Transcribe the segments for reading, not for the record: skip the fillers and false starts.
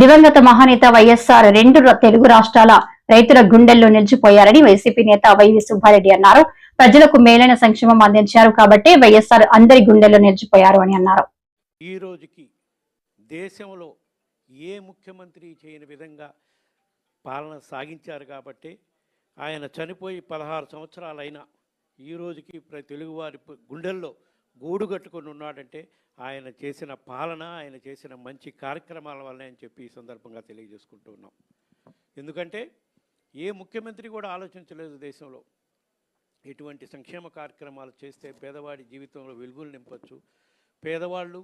దివంగత మహానేత వైఎస్ఆర్ రెండు తెలుగు రాష్ట్రాల రైతుల గుండెల్లో నిలిచిపోయారని వైసీపీ నేత వైవి సుబ్బారెడ్డి అన్నారు. ప్రజలకు మేలైన సంక్షేమం అందించారు కాబట్టి వైఎస్ఆర్ అందరి గుండెల్లో నిలిచిపోయారు అని అన్నారు. ఈ రోజుకి దేశంలో ఏ ముఖ్యమంత్రి చేయని విధంగా పాలన సాగించారు కాబట్టి ఆయన చనిపోయి 16 సంవత్సరాలైనా ఈ రోజుకి తెలుగువారి గుండెల్లో గూడు కట్టుకొని ఉన్నాడంటే ఆయన చేసిన పాలన, ఆయన చేసిన మంచి కార్యక్రమాల వల్లనే అని చెప్పి ఈ సందర్భంగా తెలియజేసుకుంటూ ఉన్నాం. ఎందుకంటే ఏ ముఖ్యమంత్రి కూడా ఆలోచించలేదు దేశంలో ఎటువంటి సంక్షేమ కార్యక్రమాలు చేస్తే పేదవాడి జీవితంలో వెలుగులు నింపచ్చు, పేదవాళ్ళు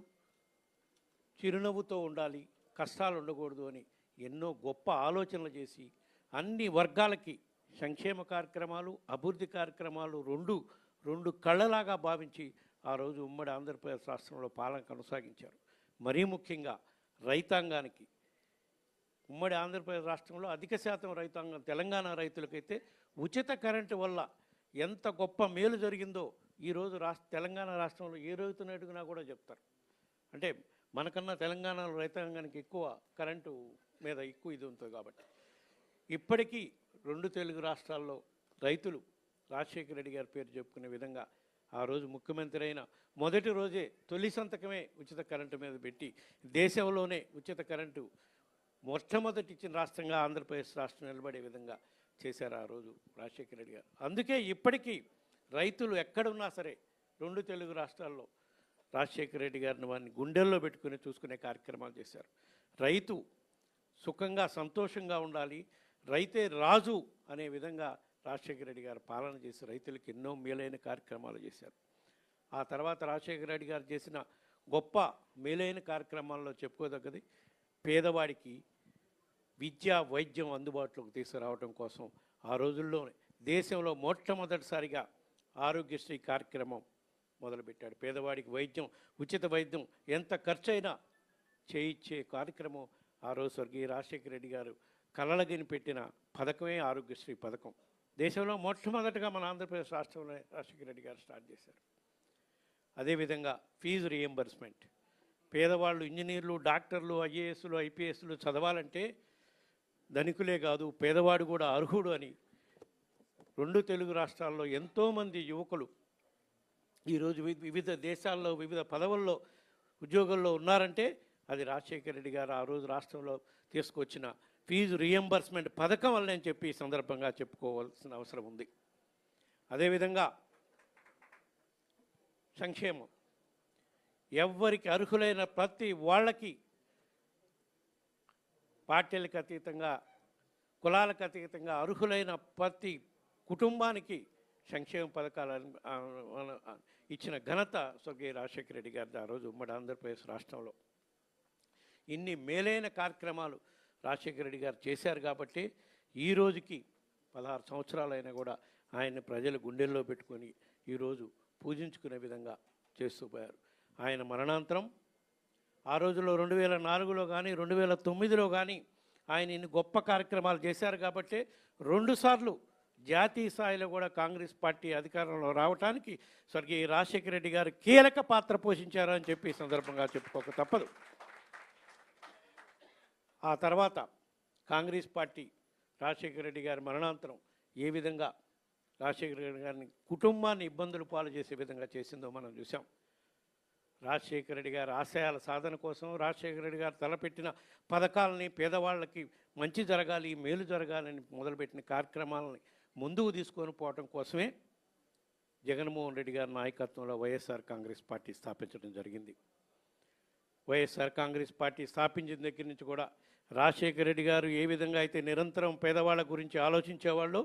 చిరునవ్వుతో ఉండాలి, కష్టాలు ఉండకూడదు అని ఎన్నో గొప్ప ఆలోచనలు చేసి అన్ని వర్గాలకి సంక్షేమ కార్యక్రమాలు, అభివృద్ధి కార్యక్రమాలు రెండు కళ్ళలాగా భావించి ఆ రోజు ఉమ్మడి ఆంధ్రప్రదేశ్ రాష్ట్రంలో పాలన కొనసాగించారు. మరీ ముఖ్యంగా రైతాంగానికి ఉమ్మడి ఆంధ్రప్రదేశ్ రాష్ట్రంలో అధిక శాతం రైతాంగం తెలంగాణ రైతులకైతే ఉచిత కరెంటు వల్ల ఎంత గొప్ప మేలు జరిగిందో ఈరోజు తెలంగాణ రాష్ట్రంలో ఏ రైతును అడిగినా కూడా చెప్తారు. అంటే మనకన్నా తెలంగాణలో రైతాంగానికి ఎక్కువ కరెంటు మీద ఎక్కువ ఇది ఉంటుంది కాబట్టి ఇప్పటికీ 2 తెలుగు రాష్ట్రాల్లో రైతులు రాజశేఖర రెడ్డి గారి పేరు చెప్పుకునే విధంగా ఆ రోజు ముఖ్యమంత్రి అయిన మొదటి రోజే తొలి సంతకమే ఉచిత కరెంటు మీద పెట్టి దేశంలోనే ఉచిత కరెంటు మొట్టమొదటి ఇచ్చిన రాష్ట్రంగా ఆంధ్రప్రదేశ్ రాష్ట్రం నిలబడే విధంగా చేశారు ఆ రోజు రాజశేఖర రెడ్డి గారు. అందుకే ఇప్పటికీ రైతులు ఎక్కడున్నా సరే 2 తెలుగు రాష్ట్రాల్లో రాజశేఖర రెడ్డి గారిని వారిని గుండెల్లో పెట్టుకుని చూసుకునే కార్యక్రమాలు చేశారు. రైతు సుఖంగా సంతోషంగా ఉండాలి, రైతే రాజు అనే విధంగా రాజశేఖర రెడ్డి గారు పాలన చేసి రైతులకు ఎన్నో మేలైన కార్యక్రమాలు చేశారు. ఆ తర్వాత రాజశేఖర రెడ్డి గారు చేసిన గొప్ప మేలైన కార్యక్రమాల్లో చెప్పుకోదగ్గది పేదవాడికి విద్య, వైద్యం అందుబాటులోకి తీసుకురావడం కోసం ఆ రోజుల్లోనే దేశంలో మొట్టమొదటిసారిగా ఆరోగ్యశ్రీ కార్యక్రమం మొదలుపెట్టాడు. పేదవాడికి వైద్యం, ఉచిత వైద్యం ఎంత ఖర్చైనా చేయించే కార్యక్రమం ఆ రోజు స్వర్గీయ రాజశేఖర రెడ్డి గారు కలలగిని పెట్టిన పథకమే ఆరోగ్యశ్రీ పథకం. దేశంలో మొట్టమొదటిగా మన ఆంధ్రప్రదేశ్ రాష్ట్రంలో రాజశేఖర రెడ్డి గారు స్టార్ట్ చేశారు. అదేవిధంగా ఫీజు రియంబర్స్మెంట్, పేదవాళ్ళు ఇంజనీర్లు, డాక్టర్లు, ఐఏఎస్లు, ఐపీఎస్లు చదవాలంటే ధనికులే కాదు పేదవాడు కూడా అర్హుడు అని 2 తెలుగు రాష్ట్రాల్లో ఎంతోమంది యువకులు ఈరోజు వివిధ దేశాల్లో వివిధ పదవుల్లో ఉద్యోగాల్లో ఉన్నారంటే అది రాజశేఖర రెడ్డి గారు ఆ రోజు రాష్ట్రంలో తీసుకొచ్చిన ఫీజు రియంబర్స్మెంట్ పథకం వల్ల అని చెప్పి ఈ సందర్భంగా చెప్పుకోవాల్సిన అవసరం ఉంది. అదేవిధంగా సంక్షేమం, ఎవ్వరికి అర్హులైన ప్రతి వాళ్ళకి పార్టీలకు అతీతంగా, కులాలకు అతీతంగా అర్హులైన ప్రతి కుటుంబానికి సంక్షేమ పథకాలు ఇచ్చిన ఘనత స్వర్గీయ రాజశేఖర రెడ్డి గారిది ఆ రోజు ఉమ్మడి ఆంధ్రప్రదేశ్ రాష్ట్రంలో. ఇన్ని మేలైన కార్యక్రమాలు రాజశేఖర రెడ్డి గారు చేశారు కాబట్టి ఈ రోజుకి 16 సంవత్సరాలైనా కూడా ఆయన్ని ప్రజల గుండెల్లో పెట్టుకొని ఈరోజు పూజించుకునే విధంగా చేస్తూ పోయారు. ఆయన మరణాంతరం ఆ రోజుల్లో 2004లో కానీ 2009లో కానీ ఆయన ఇన్ని గొప్ప కార్యక్రమాలు చేశారు కాబట్టి 2 సార్లు జాతీయ స్థాయిలో కూడా కాంగ్రెస్ పార్టీ అధికారంలో రావడానికి స్వర్గీయ రాజశేఖర రెడ్డి గారు కీలక పాత్ర పోషించారు అని చెప్పి సందర్భంగా చెప్పుకోక తప్పదు. ఆ తర్వాత కాంగ్రెస్ పార్టీ రాజశేఖర రెడ్డి గారి మరణాంతరం ఏ విధంగా రాజశేఖర రెడ్డి గారిని కుటుంబాన్ని ఇబ్బందులు పాలు చేసే విధంగా చేసిందో మనం చూసాం. రాజశేఖర రెడ్డి గారి ఆశయాల సాధన కోసం రాజశేఖర రెడ్డి గారు తలపెట్టిన పథకాలని, పేదవాళ్ళకి మంచి జరగాలి, మేలు జరగాలని మొదలుపెట్టిన కార్యక్రమాలని ముందుకు తీసుకొని పోవటం కోసమే జగన్మోహన్ రెడ్డి గారి నాయకత్వంలో వైఎస్ఆర్ కాంగ్రెస్ పార్టీ స్థాపించడం జరిగింది. వైఎస్ఆర్ కాంగ్రెస్ పార్టీ స్థాపించిన దగ్గర నుంచి కూడా రాజశేఖర రెడ్డి గారు ఏ విధంగా అయితే నిరంతరం పేదవాళ్ళ గురించి ఆలోచించేవాళ్ళు,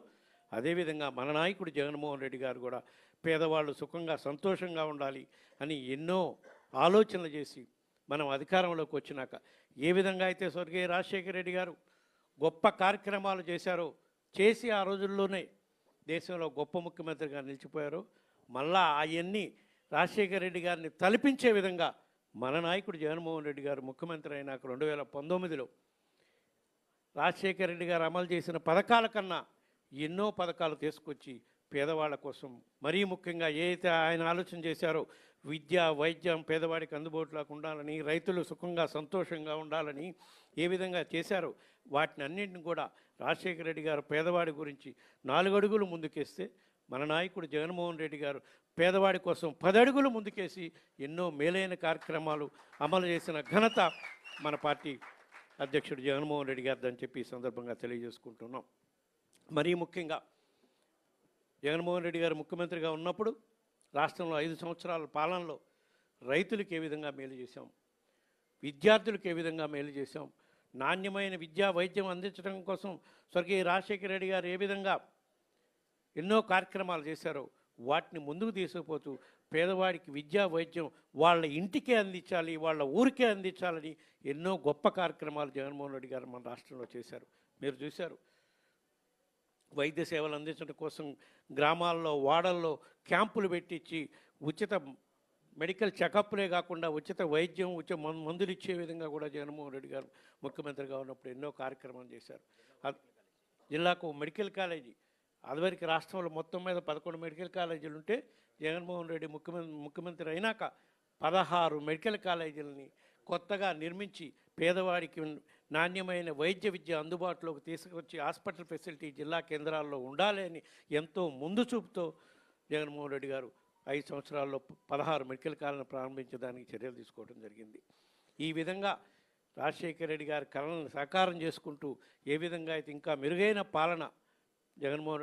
అదేవిధంగా మన నాయకుడు జగన్మోహన్ రెడ్డి గారు కూడా పేదవాళ్ళు సుఖంగా సంతోషంగా ఉండాలి అని ఎన్నో ఆలోచనలు చేసి మనం అధికారంలోకి వచ్చినాక ఏ విధంగా అయితే స్వర్గీయ రాజశేఖర రెడ్డి గారు గొప్ప కార్యక్రమాలు చేశారో, చేసి ఆ రోజుల్లోనే దేశంలో గొప్ప ముఖ్యమంత్రిగా నిలిచిపోయారు. మళ్ళా అవన్నీ రాజశేఖర రెడ్డి గారిని తలపించే విధంగా మన నాయకుడు జగన్మోహన్ రెడ్డి గారు ముఖ్యమంత్రి అయినాక 2019లో రాజశేఖర రెడ్డి గారు అమలు చేసిన పథకాల కన్నా ఎన్నో పథకాలు తీసుకొచ్చి పేదవాళ్ళ కోసం మరీ ముఖ్యంగా ఏదైతే ఆయన ఆలోచన చేశారో విద్య వైద్యం పేదవాడికి అందుబాటులోకి ఉండాలని, రైతులు సుఖంగా సంతోషంగా ఉండాలని ఏ విధంగా చేశారో వాటిని అన్నింటిని కూడా రాజశేఖర రెడ్డి గారు పేదవాడి గురించి 4 అడుగులు ముందుకేస్తే మన నాయకుడు జగన్మోహన్ రెడ్డి గారు పేదవాడి కోసం 10 అడుగులు ముందుకేసి ఎన్నో మేలైన కార్యక్రమాలు అమలు చేసిన ఘనత మన పార్టీ అధ్యక్షుడు జగన్మోహన్ రెడ్డి గారిదని చెప్పి ఈ సందర్భంగా తెలియజేసుకుంటున్నాం. మరీ ముఖ్యంగా జగన్మోహన్ రెడ్డి గారు ముఖ్యమంత్రిగా ఉన్నప్పుడు రాష్ట్రంలో 5 సంవత్సరాల పాలనలో రైతులకు ఏ విధంగా మేలు చేశాం, విద్యార్థులకు ఏ విధంగా మేలు చేశాం, నాణ్యమైన విద్యా వైద్యం అందించడం కోసం స్వర్గీయ రాజశేఖర రెడ్డి గారు ఏ విధంగా ఎన్నో కార్యక్రమాలు చేశారో వాటిని ముందుకు తీసుకుపోతూ పేదవాడికి విద్యా వైద్యం వాళ్ళ ఇంటికే అందించాలి, వాళ్ళ ఊరికే అందించాలని ఎన్నో గొప్ప కార్యక్రమాలు జగన్మోహన్ రెడ్డి గారు మన రాష్ట్రంలో చేశారు. మీరు చూశారు, వైద్య సేవలు అందించడం కోసం గ్రామాల్లో వాడల్లో క్యాంపులు పెట్టించి ఉచిత మెడికల్ చెకప్లే కాకుండా ఉచిత వైద్యం ఉచిత మందులు ఇచ్చే విధంగా కూడా జగన్మోహన్ రెడ్డి గారు ముఖ్యమంత్రిగా ఉన్నప్పుడు ఎన్నో కార్యక్రమాలు చేశారు. జిల్లాకు మెడికల్ కాలేజీ అదివరకు రాష్ట్రంలో మొత్తం మీద 11 మెడికల్ కాలేజీలు ఉంటే జగన్మోహన్ రెడ్డి ముఖ్యమంత్రి అయినాక 16 మెడికల్ కాలేజీలని కొత్తగా నిర్మించి పేదవాడికి నాణ్యమైన వైద్య విద్య అందుబాటులోకి తీసుకొచ్చి హాస్పిటల్ ఫెసిలిటీ జిల్లా కేంద్రాల్లో ఉండాలి అని ఎంతో ముందు చూపుతో జగన్మోహన్ రెడ్డి గారు 5 సంవత్సరాల్లో 16 మెడికల్ కాలేజీలను ప్రారంభించడానికి చర్యలు తీసుకోవడం జరిగింది. ఈ విధంగా రాజశేఖర రెడ్డి గారి కళలను సాకారం చేసుకుంటూ ఏ విధంగా అయితే ఇంకా మెరుగైన పాలన జగన్మోహన్ రెడ్డి